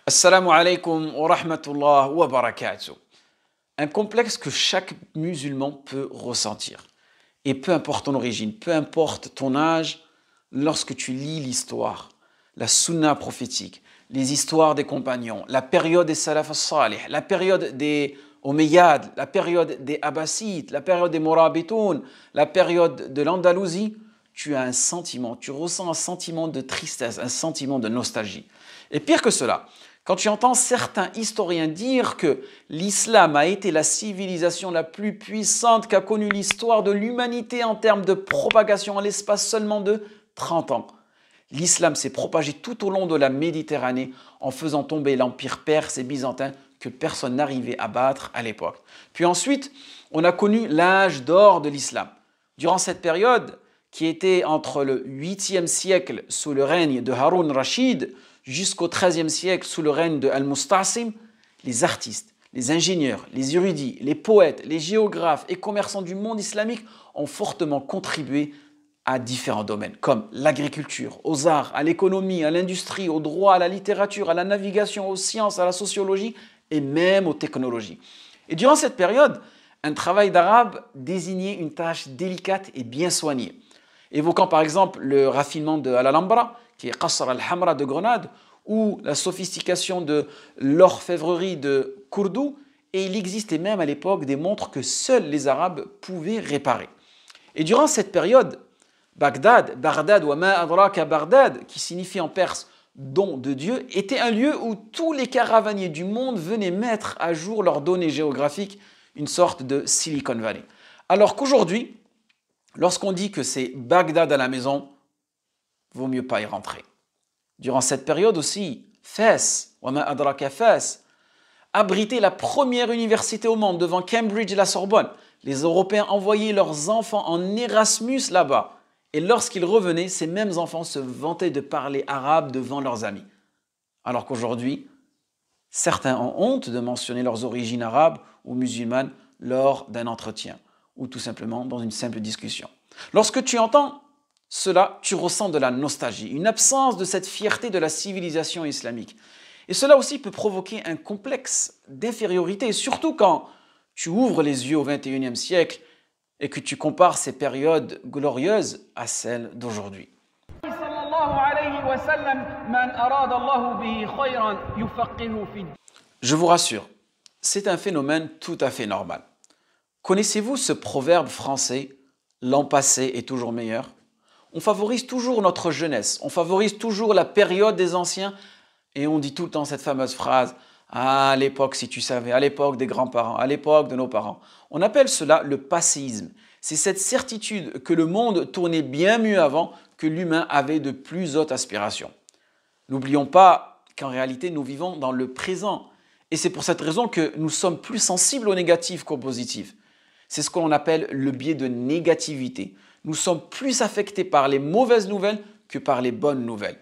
Assalamu alaikum wa rahmatullah wa barakatuh. Un complexe que chaque musulman peut ressentir. Et peu importe ton origine, peu importe ton âge, lorsque tu lis l'histoire, la sunna prophétique, les histoires des compagnons, la période des salaf as-salih, la période des Omeyyades, la période des Abbassides, la période des Morabitoun, la période de l'Andalousie, tu as un sentiment, tu ressens un sentiment de tristesse, un sentiment de nostalgie. Et pire que cela, quand tu entends certains historiens dire que l'islam a été la civilisation la plus puissante qu'a connue l'histoire de l'humanité en termes de propagation en l'espace seulement de 30 ans. L'islam s'est propagé tout au long de la Méditerranée en faisant tomber l'empire perse et byzantin que personne n'arrivait à battre à l'époque. Puis ensuite, on a connu l'âge d'or de l'islam. Durant cette période, qui était entre le 8e siècle sous le règne de Haroun Rachid jusqu'au 13e siècle sous le règne de Al-Mustasim, les artistes, les ingénieurs, les érudits, les poètes, les géographes et commerçants du monde islamique ont fortement contribué à différents domaines, comme l'agriculture, aux arts, à l'économie, à l'industrie, au droit, à la littérature, à la navigation, aux sciences, à la sociologie et même aux technologies. Et durant cette période, un travail d'arabe désignait une tâche délicate et bien soignée, évoquant par exemple le raffinement de Al-Alhambra, qui est Qasr al-Hamra de Grenade, ou la sophistication de l'orfèvrerie de Cordoue, et il existait même à l'époque des montres que seuls les Arabes pouvaient réparer. Et durant cette période, Bagdad ou ma adraka Bagdad, qui signifie en perse don de Dieu, était un lieu où tous les caravaniers du monde venaient mettre à jour leurs données géographiques, une sorte de Silicon Valley. Alors qu'aujourd'hui, lorsqu'on dit que c'est Bagdad à la maison, vaut mieux pas y rentrer. Durant cette période aussi, Fès, wa ma adraka Fès, abritait la première université au monde devant Cambridge et la Sorbonne. Les Européens envoyaient leurs enfants en Erasmus là-bas. Et lorsqu'ils revenaient, ces mêmes enfants se vantaient de parler arabe devant leurs amis. Alors qu'aujourd'hui, certains ont honte de mentionner leurs origines arabes ou musulmanes lors d'un entretien ou tout simplement dans une simple discussion. Lorsque tu entends cela, tu ressens de la nostalgie, une absence de cette fierté de la civilisation islamique. Et cela aussi peut provoquer un complexe d'infériorité, surtout quand tu ouvres les yeux au XXIe siècle et que tu compares ces périodes glorieuses à celles d'aujourd'hui. Je vous rassure, c'est un phénomène tout à fait normal. Connaissez-vous ce proverbe français « L'an passé est toujours meilleur » ? On favorise toujours notre jeunesse, on favorise toujours la période des anciens et on dit tout le temps cette fameuse phrase « Ah, à l'époque, si tu savais, à l'époque des grands-parents, à l'époque de nos parents ». On appelle cela le passéisme. C'est cette certitude que le monde tournait bien mieux avant, que l'humain avait de plus hautes aspirations. N'oublions pas qu'en réalité, nous vivons dans le présent. Et c'est pour cette raison que nous sommes plus sensibles au négatif qu'au positif. C'est ce qu'on appelle le biais de négativité. Nous sommes plus affectés par les mauvaises nouvelles que par les bonnes nouvelles.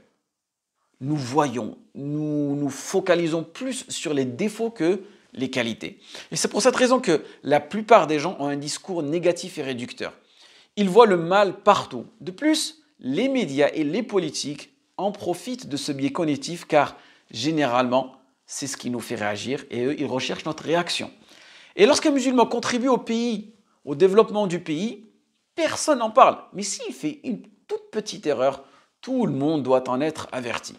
Nous voyons, nous focalisons plus sur les défauts que les qualités. Et c'est pour cette raison que la plupart des gens ont un discours négatif et réducteur. Ils voient le mal partout. De plus, les médias et les politiques en profitent de ce biais cognitif car généralement, c'est ce qui nous fait réagir et eux, ils recherchent notre réaction. Et lorsqu'un musulman contribue au pays, au développement du pays, personne n'en parle. Mais s'il fait une toute petite erreur, tout le monde doit en être averti.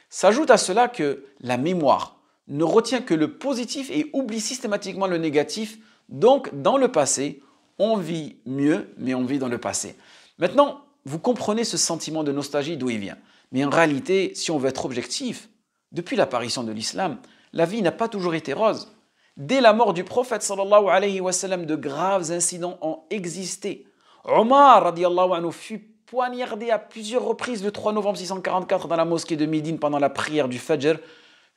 S'ajoute à cela que la mémoire ne retient que le positif et oublie systématiquement le négatif. Donc, dans le passé, on vit mieux, mais on vit dans le passé. Maintenant, vous comprenez ce sentiment de nostalgie d'où il vient. Mais en réalité, si on veut être objectif, depuis l'apparition de l'islam, la vie n'a pas toujours été rose. Dès la mort du prophète sallallahu alayhi wa sallam, de graves incidents ont existé. Omar radiallahu anhu fut poignardé à plusieurs reprises le 3 novembre 644 dans la mosquée de Médine pendant la prière du Fajr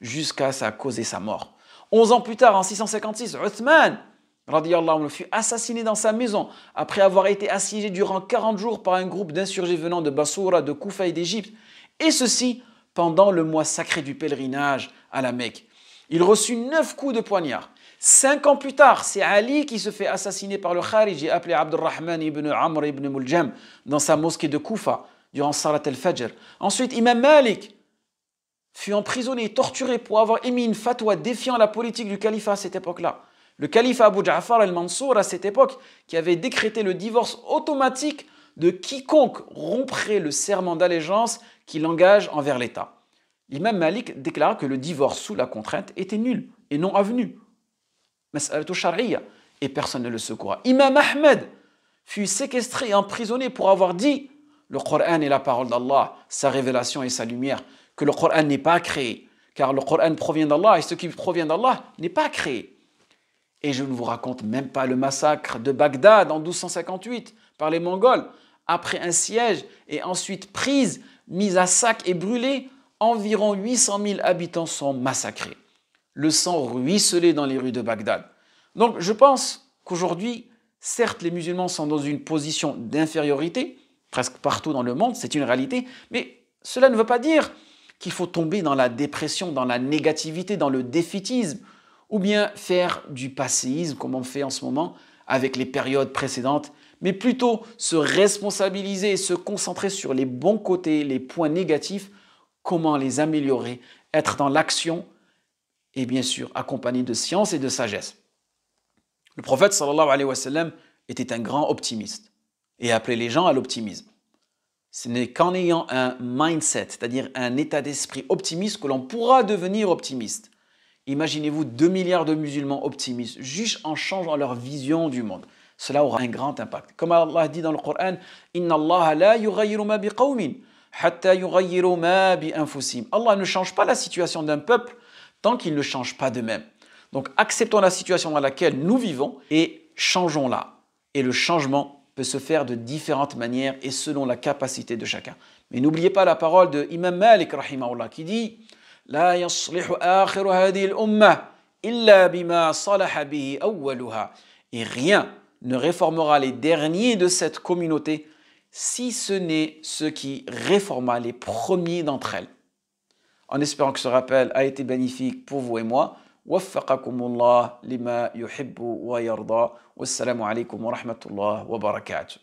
jusqu'à ça causer sa mort. 11 ans plus tard, en 656, Uthman radiallahu anhu fut assassiné dans sa maison après avoir été assiégé durant 40 jours par un groupe d'insurgés venant de Bassoura, de Koufa et d'Égypte, et ceci pendant le mois sacré du pèlerinage à la Mecque. Il reçut 9 coups de poignard. 5 ans plus tard, c'est Ali qui se fait assassiner par le Khariji appelé Abdurrahman ibn Amr ibn Muljam dans sa mosquée de Koufa durant Salat al-Fajr. Ensuite, Imam Malik fut emprisonné, torturé pour avoir émis une fatwa défiant la politique du califat à cette époque-là. Le califat Abu Ja'far al-Mansour à cette époque, qui avait décrété le divorce automatique de quiconque romprait le serment d'allégeance qu'il engage envers l'État. L'imam Malik déclara que le divorce sous la contrainte était nul et non avenu. Mas'alatu shar'iyya. Et personne ne le secoura. Imam Ahmed fut séquestré et emprisonné pour avoir dit « Le Coran est la parole d'Allah, sa révélation et sa lumière », que le Coran n'est pas créé, car le Coran provient d'Allah et ce qui provient d'Allah n'est pas créé. Et je ne vous raconte même pas le massacre de Bagdad en 1258 par les Mongols, après un siège et ensuite prise, mise à sac et brûlée, environ 800 000 habitants sont massacrés. Le sang ruisselait dans les rues de Bagdad. Donc je pense qu'aujourd'hui, certes les musulmans sont dans une position d'infériorité, presque partout dans le monde, c'est une réalité, mais cela ne veut pas dire qu'il faut tomber dans la dépression, dans la négativité, dans le défaitisme, ou bien faire du passéisme comme on fait en ce moment avec les périodes précédentes, mais plutôt se responsabiliser et se concentrer sur les bons côtés, les points négatifs, comment les améliorer, être dans l'action et bien sûr accompagné de science et de sagesse. Le prophète sallallahu alayhi wa sallam était un grand optimiste et appelait les gens à l'optimisme. Ce n'est qu'en ayant un mindset, c'est-à-dire un état d'esprit optimiste, que l'on pourra devenir optimiste. Imaginez-vous 2 milliards de musulmans optimistes, juste en changeant leur vision du monde. Cela aura un grand impact. Comme Allah dit dans le Coran, « Inna Allah la yughayyiru ma biqawmin, hatta yughayyiru ma bi anfusihim » Allah ne change pas la situation d'un peuple tant qu'il ne change pas d'eux-mêmes. Donc acceptons la situation dans laquelle nous vivons et changeons-la. Et le changement peut se faire de différentes manières et selon la capacité de chacun. Mais n'oubliez pas la parole de Imam Malik rahimahullah qui dit La yaslihu akhiru hadhihi al-ummah illa bima salaha bihi awwaluha. Et rien ne réformera les derniers de cette communauté si ce n'est ce qui réforma les premiers d'entre elles. En espérant que ce rappel a été bénéfique pour vous et moi. وفقكم الله لما يحب ويرضى والسلام عليكم ورحمة الله وبركاته